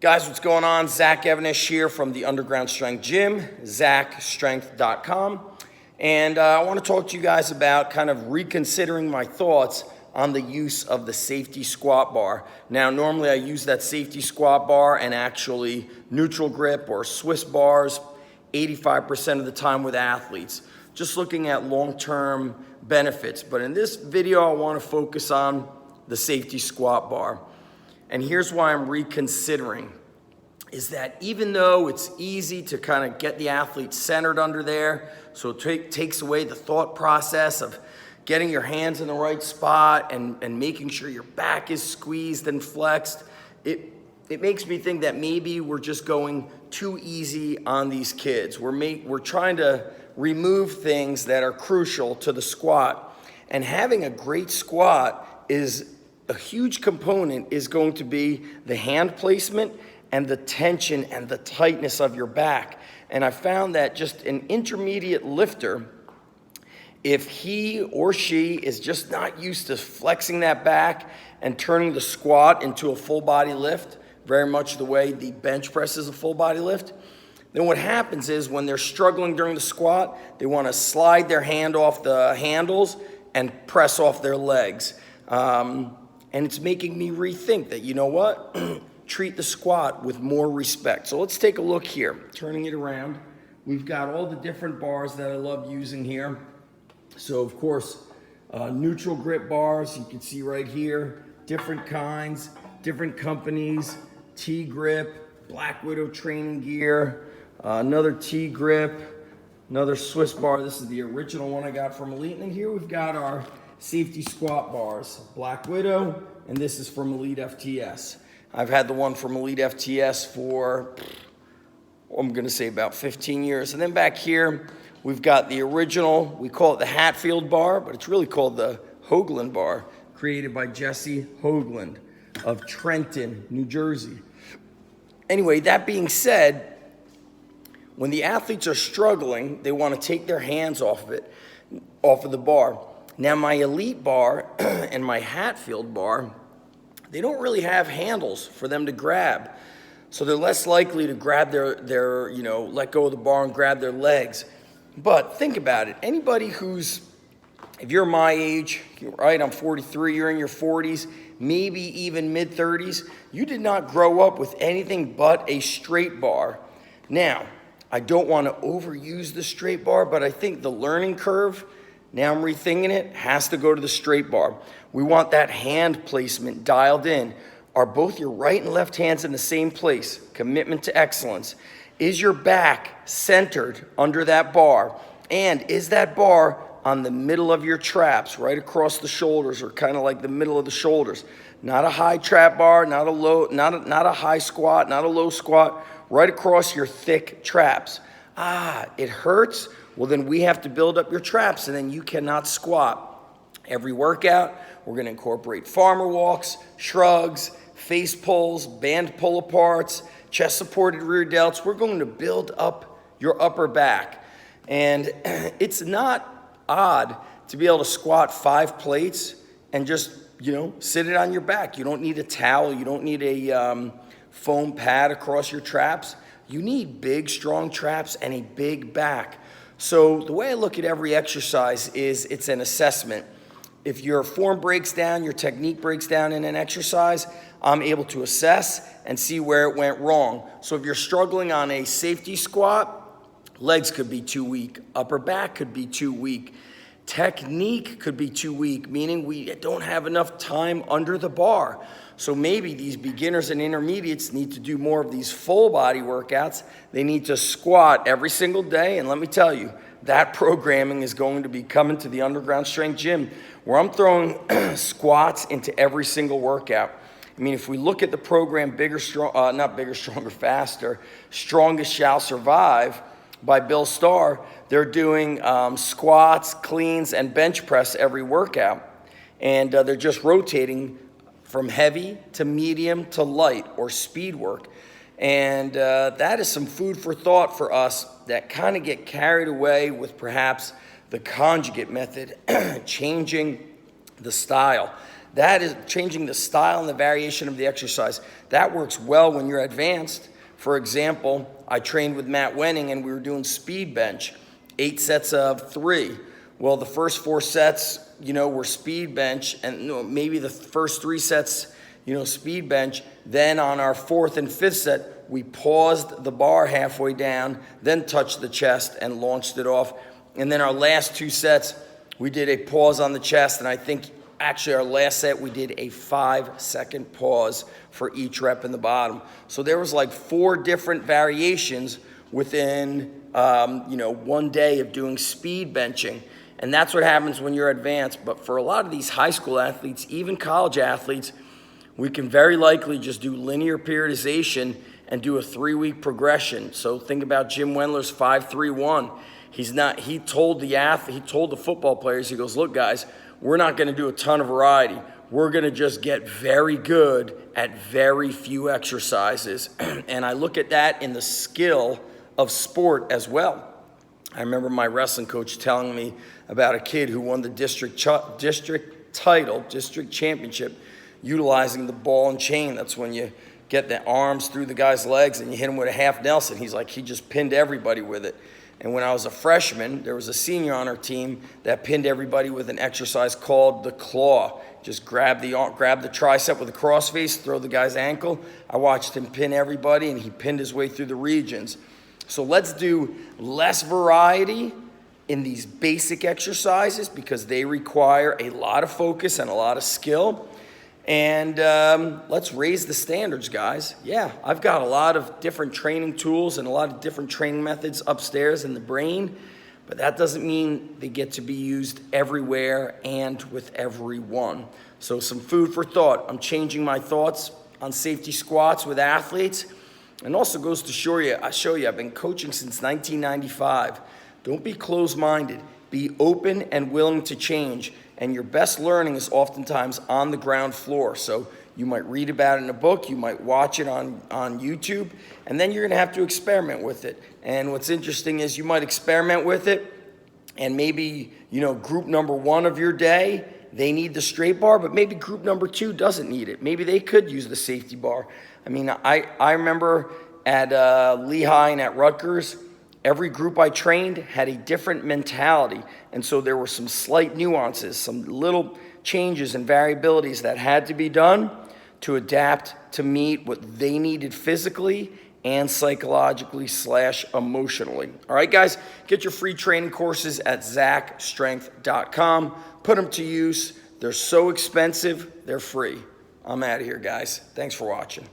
Guys, what's going on? Zach Evanish here from the Underground Strength Gym, zachstrength.com. And I want to talk to you guys about kind of reconsidering my thoughts on the use of the safety squat bar. Now, normally I use that safety squat bar and actually neutral grip or Swiss bars 85% of the time with athletes, just looking at long-term benefits. But in this video, I want to focus on the safety squat bar. And here's why I'm reconsidering, is that even though it's easy to kind of get the athlete centered under there, so it takes away the thought process of getting your hands in the right spot and making sure your back is squeezed and flexed, it makes me think that maybe we're just going too easy on these kids. We're trying to remove things that are crucial to the squat. And having a great squat is a huge component is going to be the hand placement and the tension and the tightness of your back. And I found that just an intermediate lifter, if he or she is just not used to flexing that back and turning the squat into a full body lift, very much the way the bench press is a full body lift, then what happens is when they're struggling during the squat, they want to slide their hand off the handles and press off their legs. And it's making me rethink that, you know what? Treat the squat with more respect. So let's take a look here. Turning it around, we've got all the different bars that I love using here. So of course, neutral grip bars, you can see right here, different kinds, different companies, T-grip, Black Widow training gear, another T-grip, another Swiss bar. This is the original one I got from Elite. And then here we've got our safety squat bars, Black Widow, and this is from Elite FTS. I've had the one from Elite FTS for, I'm gonna say about 15 years. And then back here, we've got the original, we call it the Hatfield bar, but it's really called the Hoagland bar, created by Jesse Hoagland of Trenton, New Jersey. Anyway, that being said, when the athletes are struggling, they wanna take their hands off of the bar. Now my Elite bar and my Hatfield bar, they don't really have handles for them to grab. So they're less likely to grab their let go of the bar and grab their legs. But think about it. Anybody who's, if you're my age, right, I'm 43, you're in your 40s, maybe even mid-30s, you did not grow up with anything but a straight bar. Now, I don't want to overuse the straight bar, but I think the learning curve, now I'm rethinking it, has to go to the straight bar. We want that hand placement dialed in. Are both your right and left hands in the same place? Commitment to excellence. Is your back centered under that bar? And is that bar on the middle of your traps, right across the shoulders, or kind of like the middle of the shoulders? Not a high trap bar, not a high squat, not a low squat, right across your thick traps. It hurts? Well, then we have to build up your traps, and then you cannot squat. Every workout, we're going to incorporate farmer walks, shrugs, face pulls, band pull-aparts, chest-supported rear delts. We're going to build up your upper back. And it's not odd to be able to squat 5 plates and just, sit it on your back. You don't need a towel. You don't need a foam pad across your traps. You need big, strong traps and a big back. So the way I look at every exercise is it's an assessment. If your form breaks down, your technique breaks down in an exercise, I'm able to assess and see where it went wrong. So if you're struggling on a safety squat, legs could be too weak, upper back could be too weak, technique could be too weak, meaning we don't have enough time under the bar. So maybe these beginners and intermediates need to do more of these full body workouts. They need to squat every single day. And let me tell you, that programming is going to be coming to the Underground Strength Gym, where I'm throwing squats into every single workout. I mean, if we look at the program not Bigger, Stronger, Faster, Strongest Shall Survive by Bill Starr, they're doing squats, cleans, and bench press every workout. And they're just rotating from heavy to medium to light, or speed work. And that is some food for thought for us that kind of get carried away with perhaps the conjugate method, changing the style. That is changing the style and the variation of the exercise. That works well when you're advanced. For example, I trained with Matt Wenning and we were doing speed bench, 8 sets of 3. Well, the first 4 sets, were speed bench, and maybe the first 3 sets, speed bench. Then on our 4th and 5th set, we paused the bar halfway down, then touched the chest and launched it off. And then our last 2 sets, we did a pause on the chest, and I think actually our last set, we did a 5-second pause for each rep in the bottom. So there was like 4 different variations within, 1 day of doing speed benching. And that's what happens when you're advanced. But for a lot of these high school athletes, even college athletes, we can very likely just do linear periodization and do a 3-week progression. So think about Jim Wendler's 5-3-1. He told the football players, he goes, look guys, we're not gonna do a ton of variety. We're gonna just get very good at very few exercises. And I look at that in the skill of sport as well. I remember my wrestling coach telling me about a kid who won the district championship, utilizing the ball and chain. That's when you get the arms through the guy's legs and you hit him with a half Nelson. He's like, he just pinned everybody with it. And when I was a freshman, there was a senior on our team that pinned everybody with an exercise called the claw. Just grab the tricep with a crossface, throw the guy's ankle. I watched him pin everybody, and he pinned his way through the regions. So let's do less variety in these basic exercises because they require a lot of focus and a lot of skill. And let's raise the standards, guys. Yeah, I've got a lot of different training tools and a lot of different training methods upstairs in the brain, but that doesn't mean they get to be used everywhere and with everyone. So some food for thought. I'm changing my thoughts on safety squats with athletes. And also goes to show you, I've been coaching since 1995. Don't be closed-minded. Be open and willing to change. And your best learning is oftentimes on the ground floor. So you might read about it in a book, you might watch it on YouTube, and then you're gonna have to experiment with it. And what's interesting is you might experiment with it, and maybe, group number 1 of your day, they need the straight bar, but maybe group number 2 doesn't need it. Maybe they could use the safety bar. I mean, I remember at Lehigh and at Rutgers, every group I trained had a different mentality. And so there were some slight nuances, some little changes and variabilities that had to be done to adapt to meet what they needed physically and psychologically/emotionally. All right, guys, get your free training courses at zachstrength.com. Put them to use. They're so expensive, they're free. I'm out of here, guys. Thanks for watching.